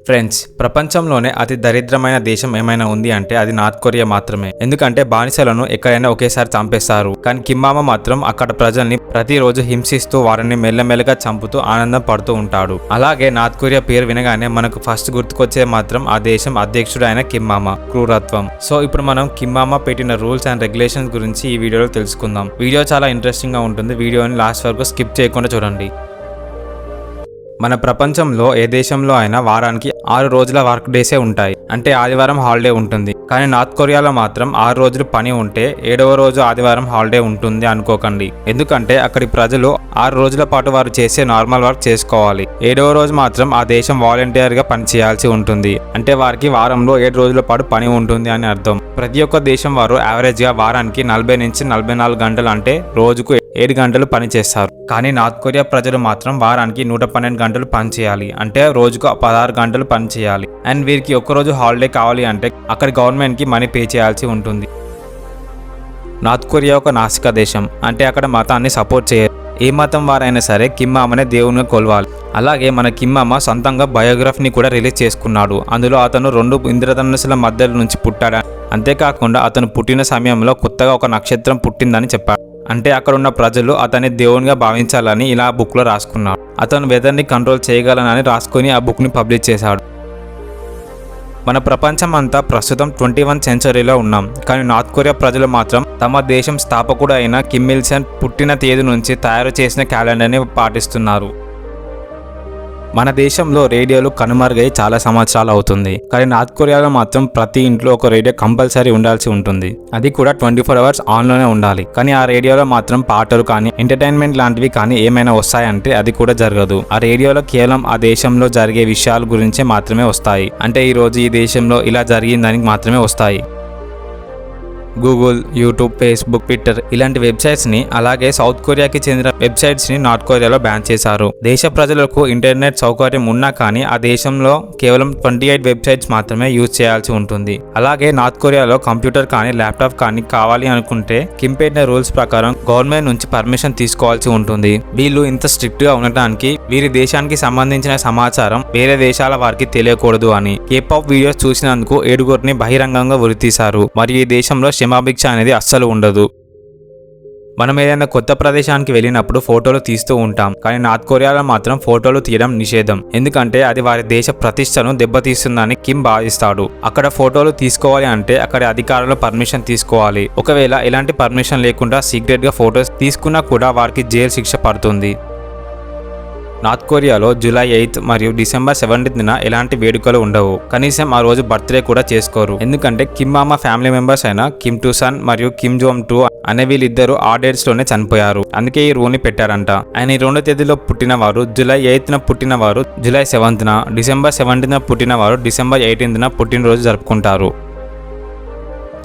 Friends, ప్రపంచంలోనే అతి దరిద్రమైన దేశం ఏమైనా ఉంది అంటే అది నార్త్ కొరియా మాత్రమే. ఎందుకంటే బానిసలను ఎక్కడైనా ఒకేసారి చంపేస్తారు. కానీ కిమ్మామ మాత్రం అక్కడ ప్రజల్ని ప్రతిరోజు హింసిస్తూ వారిని మెల్లమెల్లగా చంపుతూ ఆనందం పడుతూ ఉంటాడు. అలాగే నార్త్ కొరియా పేరు వినగానే మనకు ఫస్ట్ గుర్తుకొచ్చే మాత్రం ఆ దేశం అధ్యక్షుడు అయిన కిమ్మామ క్రూరత్వం. సో ఇప్పుడు మనం కిమ్మామ పెట్టిన రూల్స్ అండ్ రెగ్యులేషన్స్ గురించి ఈ వీడియోలో తెలుసుకుందాం. వీడియో చాలా ఇంట్రెస్టింగ్ గా ఉంటుంది. వీడియోని లాస్ట్ వరకు స్కిప్ చేయకుండా చూడండి. మన ప్రపంచంలో ఏ దేశంలో అయినా వారానికి 6 రోజుల వర్క్ డేసే ఉంటాయి. అంటే ఆదివారం హాలిడే ఉంటుంది. కానీ నార్త్ కొరియాలో మాత్రం 6 రోజులు పని ఉంటే 7వ రోజు ఆదివారం హాలిడే ఉంటుంది అనుకోకండి. ఎందుకంటే అక్కడి ప్రజలు 6 రోజుల పాటు వారు చేసే నార్మల్ వర్క్ చేసుకోవాలి. 7వ రోజు మాత్రం ఆ దేశం వాలంటీర్ గా పని చేయాల్సి ఉంటుంది. అంటే వారికి వారంలో 7 రోజుల పాటు పని ఉంటుంది అని అర్థం. ప్రతి ఒక్క దేశం వారు యావరేజ్ గా వారానికి 40 నుంచి 44 గంటలు, అంటే రోజుకు 7 గంటలు పని చేస్తారు. కానీ నార్త్ కొరియా ప్రజలు మాత్రం వారానికి 112 గంటలు పని చేయాలి. అంటే రోజుకు 16 గంటలు పని చేయాలి. అండ్ వీరికి ఒక్కరోజు హాలిడే కావాలి అంటే అక్కడి గవర్నమెంట్ కి మనీ పే చేయాల్సి ఉంటుంది. నార్త్ కొరియా ఒక నాస్తిక దేశం. అంటే అక్కడ మతాన్ని సపోర్ట్ చేయరు. ఏ మతం వారైనా సరే కిమ్మామనే దేవునిగా కొలవాలి. అలాగే మన కిమ్మామ సొంతంగా బయోగ్రఫీని కూడా రిలీజ్ చేసుకున్నాడు. అందులో అతను 2 ఇంద్రధనుస్సుల మధ్య నుంచి పుట్టాడు. అంతేకాకుండా అతను పుట్టిన సమయంలో కొత్తగా ఒక నక్షత్రం పుట్టిందని చెప్పాడు. అంటే అక్కడ ఉన్న ప్రజలు అతన్ని దేవునిగా భావించాలని ఇలా బుక్లో రాసుకున్నాడు. అతను వెదర్ని కంట్రోల్ చేయగలనని రాసుకొని ఆ బుక్ని పబ్లిష్ చేశాడు. మన ప్రపంచం అంతా ప్రస్తుతం 21వ సెంచరీలో ఉన్నాం. కానీ నార్త్ కొరియా ప్రజలు మాత్రం తమ దేశం స్థాపకుడు అయిన కిమ్ ఇల్ సన్ పుట్టిన తేదీ నుంచి తయారు చేసిన క్యాలెండర్ని పాటిస్తున్నారు. మన దేశంలో రేడియోలు కనుమరుగై చాలా సంవత్సరాలు అవుతుంది. కానీ నార్త్ కొరియాలో మాత్రం ప్రతి ఇంట్లో ఒక రేడియో కంపల్సరీ ఉండాల్సి ఉంటుంది. అది కూడా 24 అవర్స్ ఆన్లోనే ఉండాలి. కానీ ఆ రేడియోలో మాత్రం పాటలు కానీ ఎంటర్టైన్మెంట్ లాంటివి కానీ ఏమైనా వస్తాయంటే అది కూడా జరగదు. ఆ రేడియోలో కేవలం ఆ దేశంలో జరిగే విషయాల గురించే మాత్రమే వస్తాయి. అంటే ఈ రోజు ఈ దేశంలో ఇలా జరిగిందని మాత్రమే వస్తాయి. గూగుల్, యూట్యూబ్, ఫేస్బుక్, ట్విట్టర్ ఇలాంటి వెబ్సైట్స్ని, అలాగే సౌత్ కొరియాకి చెందిన వెబ్సైట్స్ని నార్త్ కొరియాలో బ్యాన్ చేశారు. దేశ ప్రజలకు ఇంటర్నెట్ సౌకర్యం ఉన్నా కానీ ఆ దేశంలో కేవలం 28 వెబ్సైట్స్ మాత్రమే యూజ్ చేయాల్సి ఉంటుంది. అలాగే నార్త్ కొరియాలో కంప్యూటర్ కానీ ల్యాప్టాప్ కానీ కావాలి అనుకుంటే కిమ్ పెట్టిన రూల్స్ ప్రకారం గవర్నమెంట్ నుంచి పర్మిషన్ తీసుకోవాల్సి ఉంటుంది. వీళ్ళు ఇంత స్ట్రిక్ట్ గా ఉండటానికి వీరి దేశానికి సంబంధించిన సమాచారం వేరే దేశాల వారికి తెలియకూడదు అని కేపాప్ వీడియోస్ చూసినందుకు 7గురిని బహిరంగంగా ఉరితీశారు. మరియు ఈ దేశంలో క్షమాభిక్ష అనేది అస్సలు ఉండదు. మనం ఏదైనా కొత్త ప్రదేశానికి వెళ్ళినప్పుడు ఫోటోలు తీస్తూ ఉంటాం. కానీ నార్త్ కొరియాలో మాత్రం ఫోటోలు తీయడం నిషేధం. ఎందుకంటే అది వారి దేశ ప్రతిష్టను దెబ్బతీస్తుందని కిమ్ భావిస్తాడు. అక్కడ ఫోటోలు తీసుకోవాలి అంటే అక్కడి అధికారుల పర్మిషన్ తీసుకోవాలి. ఒకవేళ ఎలాంటి పర్మిషన్ లేకుండా సీక్రెట్ గా ఫోటోస్ తీసుకున్నా కూడా వారికి జైలు శిక్ష పడుతుంది. నార్త్ కొరియాలో జూలై 8 మరియు డిసెంబర్ 17న ఎలాంటి వేడుకలు ఉండవు. కనీసం ఆ రోజు బర్త్డే కూడా చేసుకోరు. ఎందుకంటే కిమ్మామ ఫ్యామిలీ మెంబర్స్ అయిన కిమ్ టు సన్ మరియు కిమ్ జోమ్ టూ అనే వీళ్ళిద్దరూ ఆ డేట్స్ లోనే చనిపోయారు. అందుకే ఈ రూల్ ని పెట్టారంట. ఆయన ఈ 2 తేదీలో పుట్టిన వారు జూలై 8న పుట్టిన వారు జూలై 7న, డిసెంబర్ 17న పుట్టిన వారు డిసెంబర్ 18న పుట్టినరోజు జరుపుకుంటారు.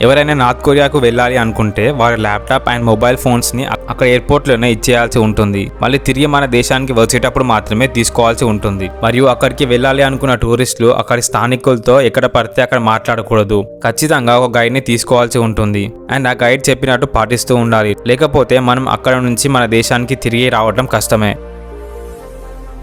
ఎవరైనా నార్త్ కొరియాకు వెళ్ళాలి అనుకుంటే వారి ల్యాప్టాప్ అండ్ మొబైల్ ఫోన్స్ ని అక్కడ ఎయిర్పోర్ట్లోనే ఇచ్చేయాల్సి ఉంటుంది. మళ్ళీ తిరిగి మన దేశానికి వచ్చేటప్పుడు మాత్రమే తీసుకోవాల్సి ఉంటుంది. మరియు అక్కడికి వెళ్ళాలి అనుకున్న టూరిస్టులు అక్కడి స్థానికులతో ఎక్కడ పడితే అక్కడ మాట్లాడకూడదు. ఖచ్చితంగా ఒక గైడ్ ని తీసుకోవాల్సి ఉంటుంది. అండ్ ఆ గైడ్ చెప్పినట్టు పాటిస్తూ ఉండాలి. లేకపోతే మనం అక్కడ నుంచి మన దేశానికి తిరిగి రావడం కష్టమే.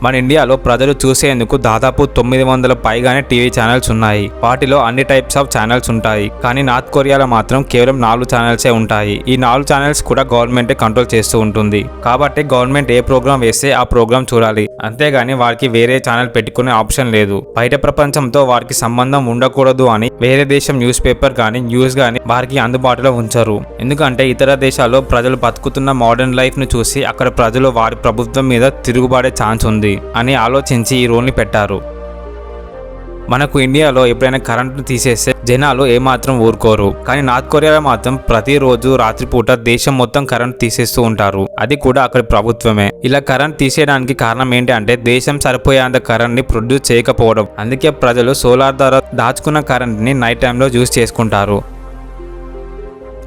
మన ఇండియాలో ప్రజలు చూసేందుకు దాదాపు 900 పైగానే టీవీ ఛానల్స్ ఉన్నాయి. వాటిలో అన్ని టైప్స్ ఆఫ్ ఛానల్స్ ఉంటాయి. కానీ నార్త్ కొరియాలో మాత్రం కేవలం 4 ఛానల్సే ఉంటాయి. ఈ 4 ఛానల్స్ కూడా గవర్నమెంటే కంట్రోల్ చేస్తూ ఉంటుంది. కాబట్టి గవర్నమెంట్ ఏ ప్రోగ్రామ్ వేస్తే ఆ ప్రోగ్రామ్ చూడాలి. అంతేగాని వారికి వేరే ఛానల్ పెట్టుకునే ఆప్షన్ లేదు. బయట ప్రపంచంతో వారికి సంబంధం ఉండకూడదు అని వేరే దేశం న్యూస్ పేపర్ కానీ న్యూస్ కానీ వారికి అందుబాటులో ఉంచరు. ఎందుకంటే ఇతర దేశాల్లో ప్రజలు బతుకుతున్న మోడర్న్ లైఫ్ ను చూసి అక్కడ ప్రజలు వారి ప్రభుత్వం మీద తిరుగుబాడే ఛాన్స్ ఉంది అని ఆలోచించి ఈ రూల్ని పెట్టారు. మనకు ఇండియాలో ఎప్పుడైనా కరెంటు తీసేస్తే జనాలు ఏమాత్రం ఊరుకోరు. కానీ నార్త్ కొరియాలో మాత్రం ప్రతిరోజు రాత్రిపూట దేశం మొత్తం కరెంట్ తీసేస్తూ ఉంటారు. అది కూడా అక్కడి ప్రభుత్వమే. ఇలా కరెంట్ తీసేయడానికి కారణం ఏంటి అంటే దేశం సరిపోయేంత కరెంట్ ని ప్రొడ్యూస్ చేయకపోవడం. అందుకే ప్రజలు సోలార్ ద్వారా దాచుకున్న కరెంట్ ని నైట్ టైంలో యూజ్ చేసుకుంటారు.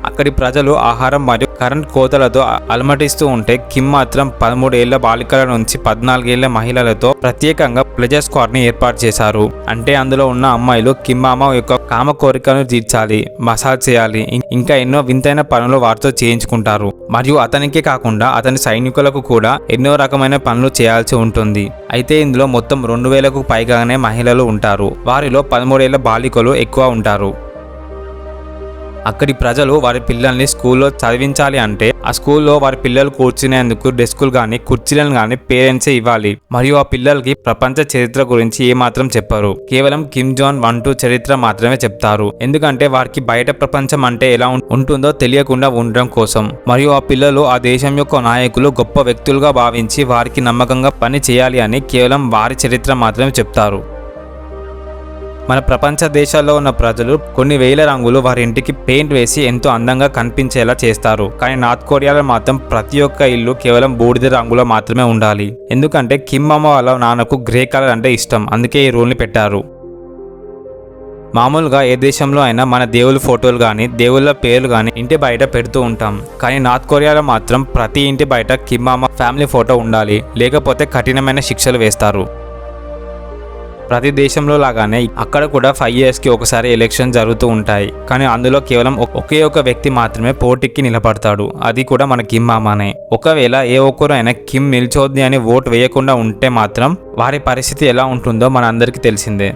అక్కడి ప్రజలు ఆహారం మరియు కరెంట్ కోతలతో అలమటిస్తూ ఉంటే కిమ్ మాత్రం 13 ఏళ్ల బాలికల నుంచి 14 ఏళ్ల మహిళలతో ప్రత్యేకంగా ప్లెజర్ స్క్వాడ్ ని ఏర్పాటు చేశారు. అంటే అందులో ఉన్న అమ్మాయిలు కిమ్మామ యొక్క కామ కోరికలను తీర్చాలి, మసాజ్ చేయాలి, ఇంకా ఎన్నో వింతైన పనులు వారితో చేయించుకుంటారు. మరియు అతనికే కాకుండా అతని సైనికులకు కూడా ఎన్నో రకమైన పనులు చేయాల్సి ఉంటుంది. అయితే ఇందులో మొత్తం 2000కు పైగానే మహిళలు ఉంటారు. వారిలో 13 ఏళ్ల బాలికలు ఎక్కువ ఉంటారు. అక్కడి ప్రజలు వారి పిల్లల్ని స్కూల్లో చదివించాలి అంటే ఆ స్కూల్లో వారి పిల్లలు కూర్చునేందుకు డెస్కులు కానీ కుర్చీలను కానీ పేరెంట్సే ఇవ్వాలి. మరియు ఆ పిల్లలకి ప్రపంచ చరిత్ర గురించి ఏమాత్రం చెప్పరు. కేవలం కిమ్ జాంగ్ 1-2 చరిత్ర మాత్రమే చెప్తారు. ఎందుకంటే వారికి బయట ప్రపంచం అంటే ఎలా ఉంటుందో తెలియకుండా ఉండడం కోసం. మరియు ఆ పిల్లలు ఆ దేశం యొక్క నాయకులు గొప్ప వ్యక్తులుగా భావించి వారికి నమ్మకంగా పని చేయాలి అని కేవలం వారి చరిత్ర మాత్రమే చెప్తారు. మన ప్రపంచ దేశాల్లో ఉన్న ప్రజలు కొన్ని వేల రంగులు వారి ఇంటికి పెయింట్ వేసి ఎంతో అందంగా కనిపించేలా చేస్తారు. కానీ నార్త్ కొరియాలో మాత్రం ప్రతి ఒక్క ఇల్లు కేవలం బూడిద రంగులో మాత్రమే ఉండాలి. ఎందుకంటే కిమ్ అమ్మ వాళ్ళ నాన్నకు గ్రే కలర్ అంటే ఇష్టం. అందుకే ఈ రూల్ని పెట్టారు. మామూలుగా ఏ దేశంలో అయినా మన దేవుళ్ళ ఫోటోలు కానీ దేవుళ్ళ పేర్లు కానీ ఇంటి బయట పెడుతూ ఉంటాం. కానీ నార్త్ కొరియాలో మాత్రం ప్రతి ఇంటి బయట కిమ్ అమ్మ ఫ్యామిలీ ఫోటో ఉండాలి. లేకపోతే కఠినమైన శిక్షలు వేస్తారు. ప్రతి దేశంలో లాగానే అక్కడ కూడా 5 yearsకి ఒకసారి ఎలక్షన్ జరుగుతూ ఉంటాయి. కానీ అందులో కేవలం ఒకే ఒక వ్యక్తి మాత్రమే పోటీకి నిలబడతాడు. అది కూడా మన కిమ్ మామానే. ఒకవేళ ఏ ఒక్కరు అయినా కిమ్ నిల్చోద్ది అని ఓటు వేయకుండా ఉంటే మాత్రం వారి పరిస్థితి ఎలా ఉంటుందో మన అందరికీ తెలిసిందే.